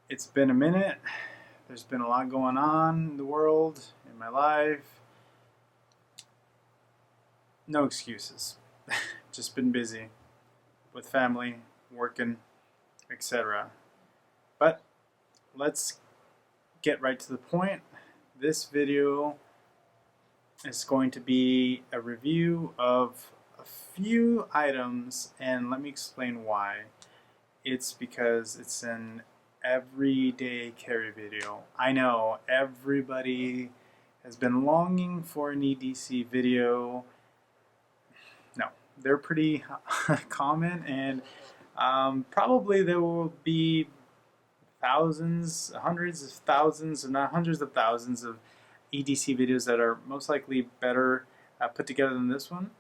It's been a minute. There's been a lot going on in the world, in my life. No excuses. Just been busy with family, working, etc. But let's get right to the point. This video is going to be a review of a few items, and let me explain why. It's because it's an everyday carry video. I know everybody has been longing for an EDC video. No, they're pretty common, and probably there will be thousands, hundreds of thousands, and not hundreds of thousands of EDC videos that are most likely better put together than this one.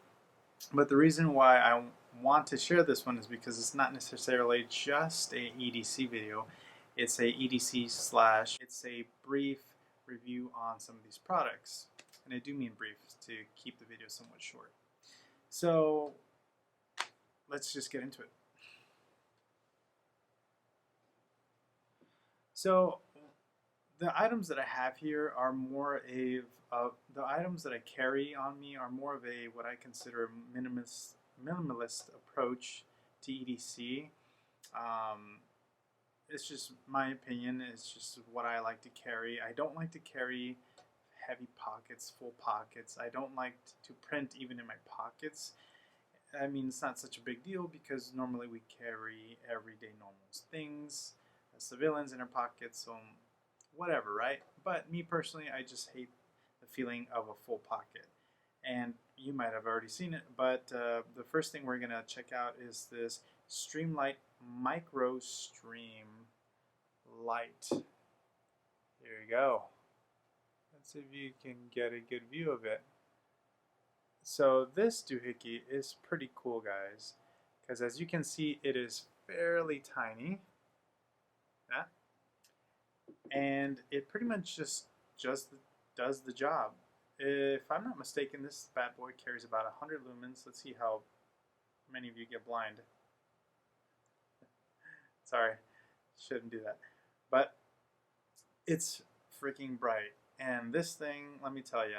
But the reason why I want to share this one is because it's not necessarily just a EDC video. It's a EDC slash, it's a brief review on some of these products. And I do mean brief to keep the video somewhat short. So let's just get into it. So the items that I have here are more the items that I carry on me are more of a what I consider a minimalist approach to EDC. It's just my opinion. It's just what I like to carry. I don't like to carry heavy pockets, full pockets. I don't like to print even in my pockets. I mean, it's not such a big deal because normally we carry everyday normal things as civilians in our pockets, so whatever, right? But me personally, I just hate the feeling of a full pocket. And you might have already seen it, but the first thing we're going to check out is this Streamlight Micro Stream Light. Here you go. Let's see if you can get a good view of it. So this doohickey is pretty cool, guys, because as you can see, it is fairly tiny. Yeah. And it pretty much just does the job. If I'm not mistaken, this bad boy carries about 100 lumens. Let's see how many of you get blind. Sorry, shouldn't do that. But it's freaking bright. And this thing, let me tell you,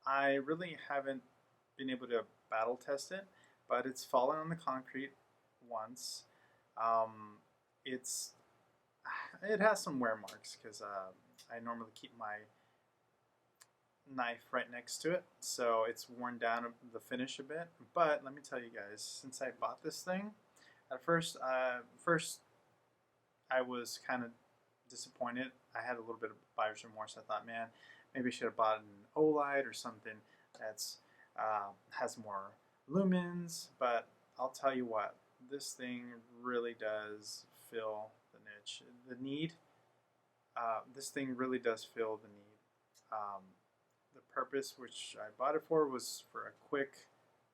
I really haven't been able to battle test it, but it's fallen on the concrete once. It has some wear marks because I normally keep my knife right next to it, so it's worn down the finish a bit. But let me tell you guys, since I bought this thing, at first I was kind of disappointed. I had a little bit of buyer's remorse. I thought, man, maybe I should have bought an OLED or something that's has more lumens. But I'll tell you what, this thing really does fill the niche, the need. This thing really does fill the need. The purpose which I bought it for was for a quick,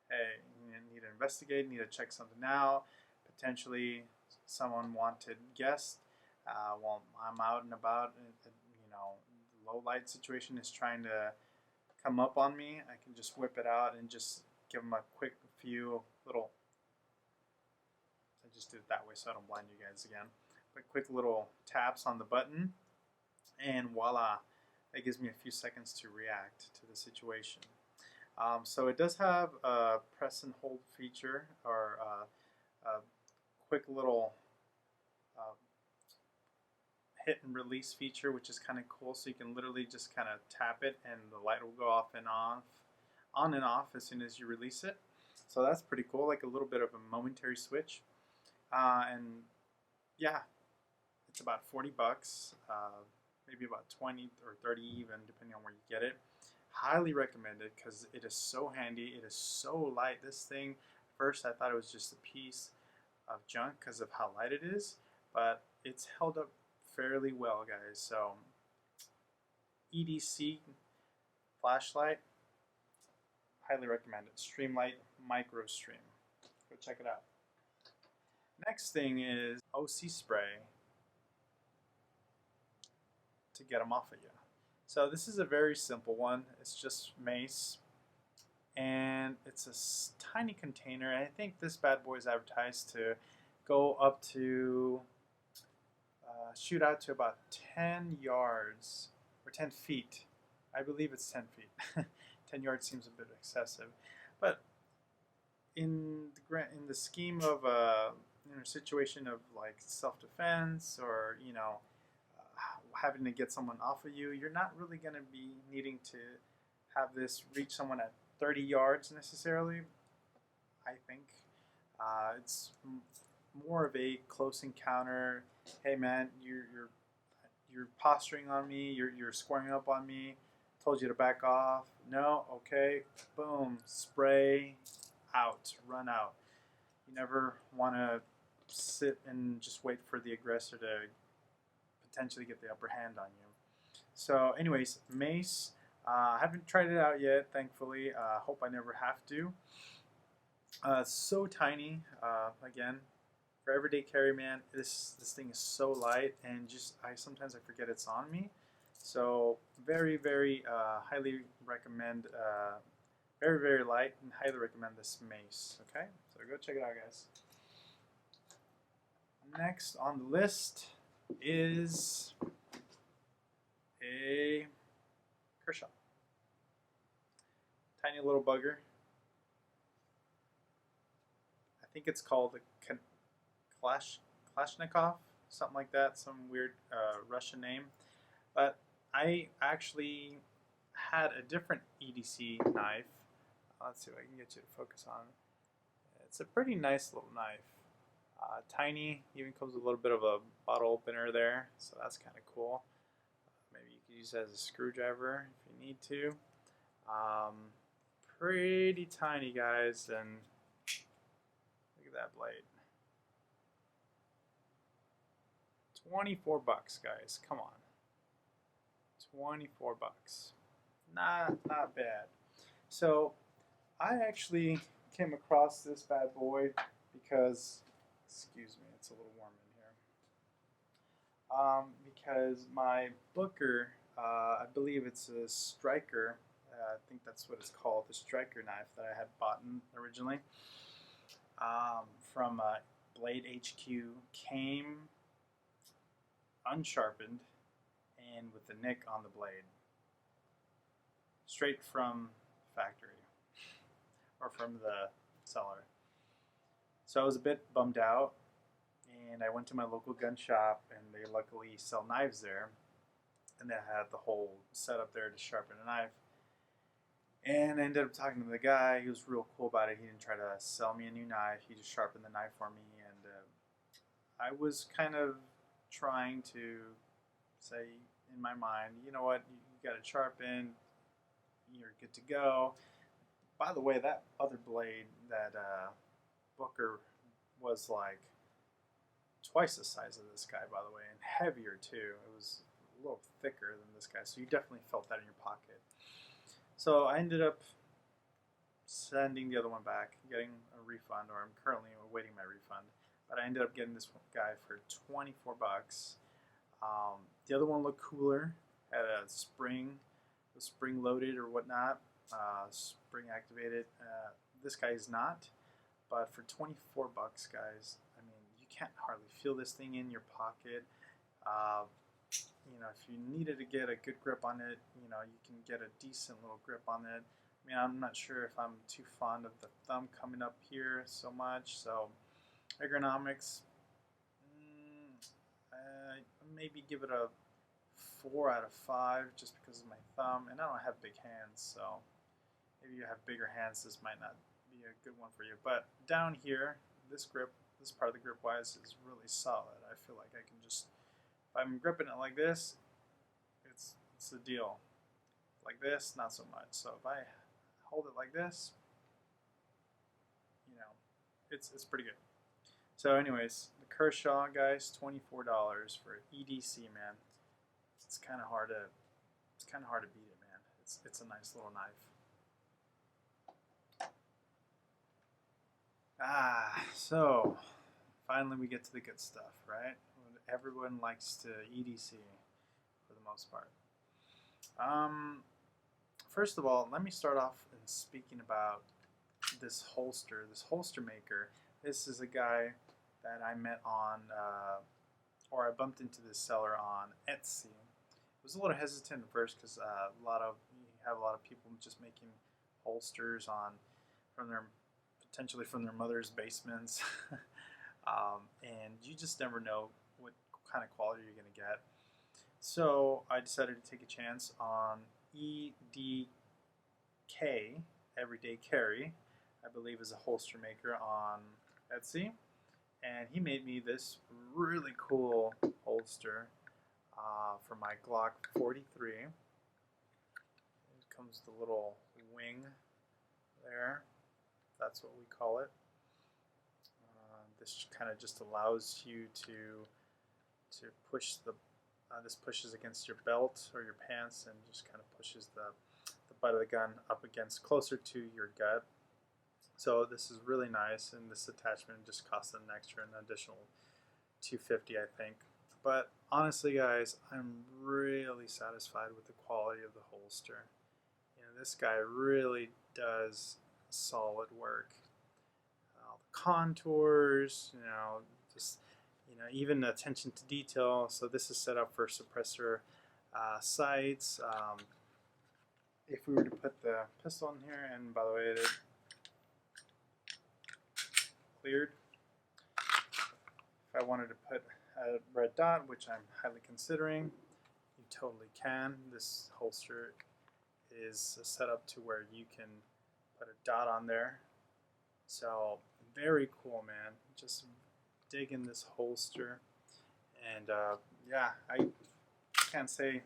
hey, you need to investigate, need to check something out, potentially someone wanted guests. While I'm out and about, you know, the low light situation is trying to come up on me, I can just whip it out and just give them a quick few little, I just did it that way so I don't blind you guys again, but quick little taps on the button, and voila, that gives me a few seconds to react to the situation. So it does have a press and hold feature, or a quick little hit and release feature, which is kind of cool. So you can literally just kind of tap it and the light will go off and on and off as soon as you release it. So that's pretty cool, like a little bit of a momentary switch. And yeah, it's about 40 bucks, maybe about 20 or 30 even, depending on where you get it. Highly recommended because it is so handy. It is so light. This thing, first I thought it was just a piece of junk because of how light it is, but it's held up fairly well, guys. So EDC flashlight, highly recommend it. Streamlight Micro Stream. Go check it out. Next thing is OC spray to get them off of you. So this is a very simple one. It's just Mace, and it's a tiny container. And I think this bad boy is advertised to go up to shoot out to about 10 yards or 10 feet. I believe it's 10 feet. 10 yards seems a bit excessive, but in the scheme of a situation of like self-defense or having to get someone off of you, you're not really going to be needing to have this reach someone at 30 yards necessarily. I think it's more of a close encounter. Hey man, you're posturing on me. You're squaring up on me. Told you to back off. No, okay. Boom. Spray. Out. Run out. You never want to sit and just wait for the aggressor to potentially get the upper hand on you. So, anyways, Mace. I haven't tried it out yet, thankfully. Hope I never have to. So tiny. Again, for everyday carry, man, this thing is so light, and just sometimes I forget it's on me. So very, very highly recommend. Very, very light, and highly recommend this Mace. Okay, so go check it out, guys. Next on the list is a Kershaw. Tiny little bugger. I think it's called a Kalashnikov, something like that, some weird Russian name. But I actually had a different EDC knife. Let's see if I can get you to focus on it. It's a pretty nice little knife. Tiny, even comes with a little bit of a bottle opener there, so that's kind of cool. Maybe you could use it as a screwdriver if you need to. Pretty tiny, guys, and look at that blade. 24 bucks, guys. Come on. 24 bucks. Not bad. So I actually came across this bad boy because, excuse me, it's a little warm in here. Because my Booker, I believe it's a striker. I think that's what it's called, the striker knife that I had bought originally from Blade HQ, came unsharpened and with the nick on the blade, straight from factory or from the seller. So I was a bit bummed out, and I went to my local gun shop, and they luckily sell knives there, and they had the whole setup there to sharpen a knife. And I ended up talking to the guy. He was real cool about it. He didn't try to sell me a new knife. He just sharpened the knife for me, and I was kind of trying to say in my mind, you know what, you got it sharpened, you're good to go. By the way, that other blade, that Booker, was like twice the size of this guy, by the way, and heavier too. It was a little thicker than this guy, so you definitely felt that in your pocket. So I ended up sending the other one back, getting a refund, or I'm currently awaiting my refund. But I ended up getting this guy for 24 bucks. The other one looked cooler, had a spring, was spring loaded or whatnot, spring activated. This guy is not, but for 24 bucks, guys, I mean, you can't hardly feel this thing in your pocket. If you needed to get a good grip on it, you can get a decent little grip on it. I mean, I'm not sure if I'm too fond of the thumb coming up here so much, so ergonomics, maybe give it a 4 out of 5 just because of my thumb, and I don't have big hands, so maybe you have bigger hands, this might not be a good one for you. But down here, this grip, this part of the grip wise, is really solid. I feel like I can just, if I'm gripping it like this, it's the deal. Like this, not so much. So if I hold it like this, it's pretty good. So anyways, the Kershaw, guys, $24 for EDC, man. It's kind of hard to beat it, man. It's a nice little knife. So finally we get to the good stuff, right? Everyone likes to EDC for the most part. First of all, let me start off in speaking about this holster maker. This is a guy that I met on, or I bumped into this seller on Etsy. I was a little hesitant at first because you have a lot of people just making holsters potentially from their mother's basements, and you just never know what kind of quality you're going to get. So I decided to take a chance on EDC, Everyday Carry, I believe is a holster maker on Etsy, and he made me this really cool holster for my Glock 43. It comes with a little wing there. That's what we call it. This kind of just allows you to push this pushes against your belt or your pants and just kind of pushes the butt of the gun up against closer to your gut. So this is really nice, and this attachment just costs an additional $250, I think. But honestly, guys, I'm really satisfied with the quality of the holster. You know, this guy really does solid work. The contours, just even attention to detail. So this is set up for suppressor sights. If we were to put the pistol in here, and by the way, it cleared. If I wanted to put a red dot, which I'm highly considering, you totally can. This holster is set up to where you can put a dot on there. So very cool, man. Just digging this holster, and yeah, I can't say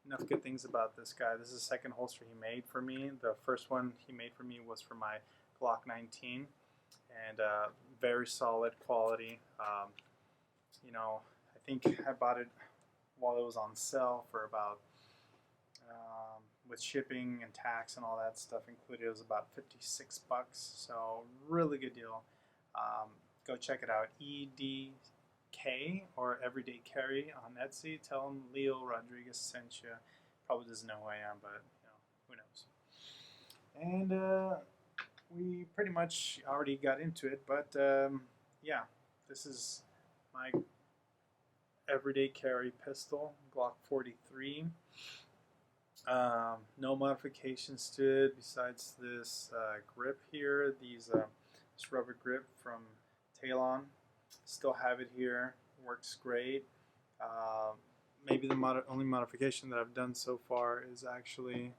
enough good things about this guy. This is the second holster he made for me. The first one he made for me was for my Glock 19, and very solid quality. I think I bought it while it was on sale for about, with shipping and tax and all that stuff included, it was about 56 bucks. So really good deal. Go check it out. EDK or Everyday Carry on Etsy. Tell him Leo Rodriguez sent you. Probably doesn't know who I am, but who knows. And we pretty much already got into it, but yeah, this is my Everyday Carry pistol, Glock 43. No modifications to it besides this grip here, this rubber grip from Talon. Still have it here, works great. Maybe the only modification that I've done so far is actually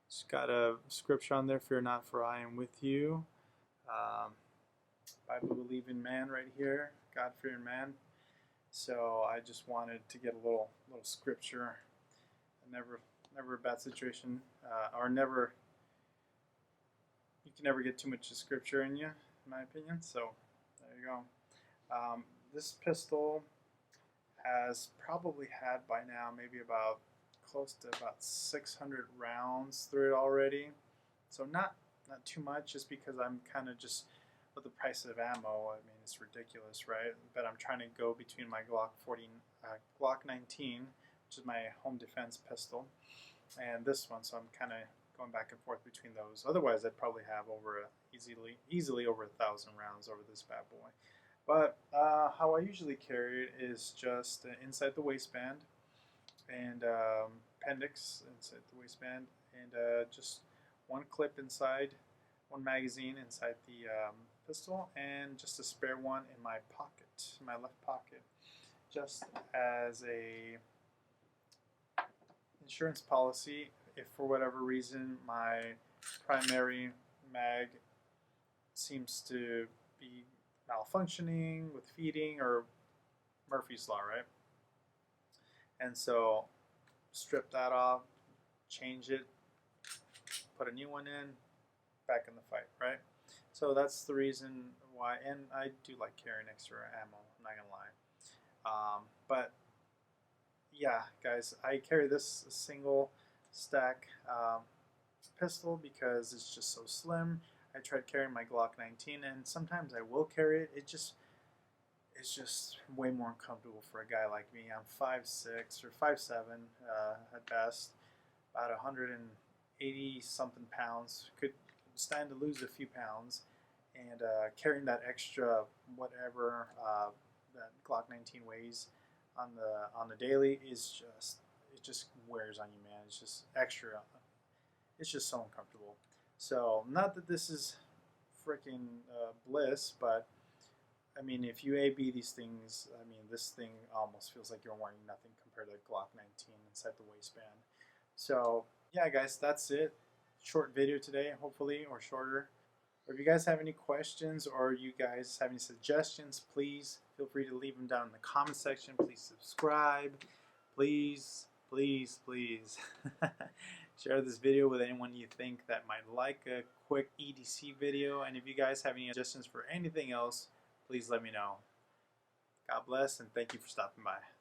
just got a scripture on there, "Fear not, for I am with you." Bible believing man right here, God fearing man. So I just wanted to get a little scripture. Never a bad situation, or never. You can never get too much of scripture in you, in my opinion. So there you go. This pistol has probably had by now maybe about close to about 600 rounds through it already. So not too much, just because I'm kind of just with the price of ammo. I mean, it's ridiculous, right? But I'm trying to go between my Glock 19, which is my home defense pistol, and this one. So I'm kind of going back and forth between those. Otherwise, I'd probably have easily over 1,000 rounds over this bad boy. But how I usually carry it is just inside the waistband, and appendix inside the waistband, and just one clip inside, one magazine inside the pistol, and just a spare one in my pocket, my left pocket, just as a insurance policy if for whatever reason my primary mag seems to be malfunctioning with feeding, or Murphy's Law, right? And so strip that off, change it, put a new one in, back in the fight, right? So that's the reason why, and I do like carrying extra ammo, I'm not gonna lie. But yeah, guys, I carry this single stack pistol because it's just so slim. I tried carrying my Glock 19, and sometimes I will carry it. It's just way more uncomfortable for a guy like me. I'm 5'6" or 5'7" at best, about 180 something pounds. Could stand to lose a few pounds, and carrying that extra whatever that Glock 19 weighs on the daily is it just wears on you, man. It's just extra. It's just so uncomfortable. So not that this is freaking bliss, but I mean, if you AB these things, I mean, this thing almost feels like you're wearing nothing compared to the Glock 19 inside the waistband. So yeah, guys, that's it. Short video today, hopefully, or shorter. Or if you guys have any questions or you guys have any suggestions, please feel free to leave them down in the comment section. Please subscribe. Please, please, please share this video with anyone you think that might like a quick EDC video. And if you guys have any suggestions for anything else, please let me know. God bless and thank you for stopping by.